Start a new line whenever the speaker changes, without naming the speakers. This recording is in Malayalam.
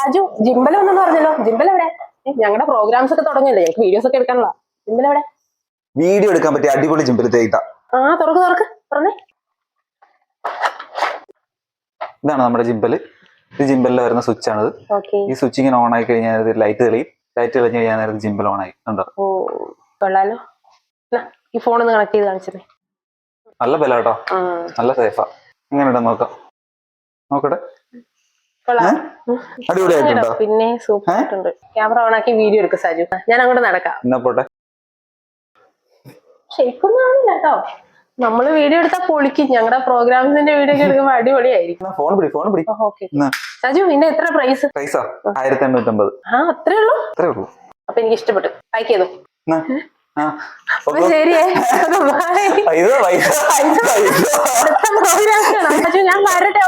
സാജു ജിംബൽ ഒന്നെന്ന് പറഞ്ഞല്ലോ, ജിംബൽ എവിടെ? ഞങ്ങളുടെ പ്രോഗ്രാംസ് ഒക്കെ തുടങ്ങിയല്ലേ, ഞങ്ങൾക്ക് വീഡിയോസ് ഒക്കെ എടുക്കാനുള്ള. ജിംബൽ എവിടെ?
വീഡിയോ എടുക്കാൻ പറ്റിയ അടിപൊളി ജിംബൽ തേയ്ത.
തുറക്ക് പറഞ്ഞേ.
ഇതാണ് നമ്മുടെ ജിംബൽ. ഇത് ജിംബലിൽ വരുന്ന സ്വിച്ച് ആണിത്. ഈ സ്വിച്ച് ഇങ്ങനെ ഓൺ ആയി കഴിഞ്ഞാൽ ലൈറ്റ് തെളിയും. ലൈറ്റ് തെളിഞ്ഞ് കഴിഞ്ഞാൽ ജിംബൽ ഓൺ ആയി. ഉണ്ടോ?
ഓ കൊള്ളാലോ. ഈ ഫോൺ ഒന്ന് കണക്ട് ചെയ്ത് കാണിച്ചേ.
നല്ല ബലാട്ടോ, നല്ല സേഫാ. എങ്ങനെ ഉണ്ടോ നോക്കാം, നോക്കട്ടെ. അടിപൊളിയായിട്ടുണ്ടോ?
പിന്നെ സൂപ്പർ ആയിട്ടുണ്ട്. ക്യാമറ ഓൺ ആക്കി വീഡിയോ എടുക്കും സാജു. ഞാൻ അങ്ങോട്ട് നടക്കാം.
എന്നാ പോട്ടെ.
ശരിക്കൊന്നും ആണില്ല കേട്ടോ, നമ്മള് വീഡിയോ എടുത്താൽ പൊളിക്കും. ഞങ്ങളുടെ പ്രോഗ്രാംസിന്റെ വീഡിയോ ഒക്കെ എടുക്കുമ്പോ അടിപൊളിയായിരിക്കും.
ഫോൺ പിടി.
സാജു പിന്നെ എത്ര പ്രൈസ്?
1850.
അത്രേ ഉള്ളൂ. അപ്പൊ എനിക്ക് ഇഷ്ടപ്പെട്ടു. പാക്ക് ചെയ്തു. ശരിയേ,
ഞാൻ
വരട്ടെ.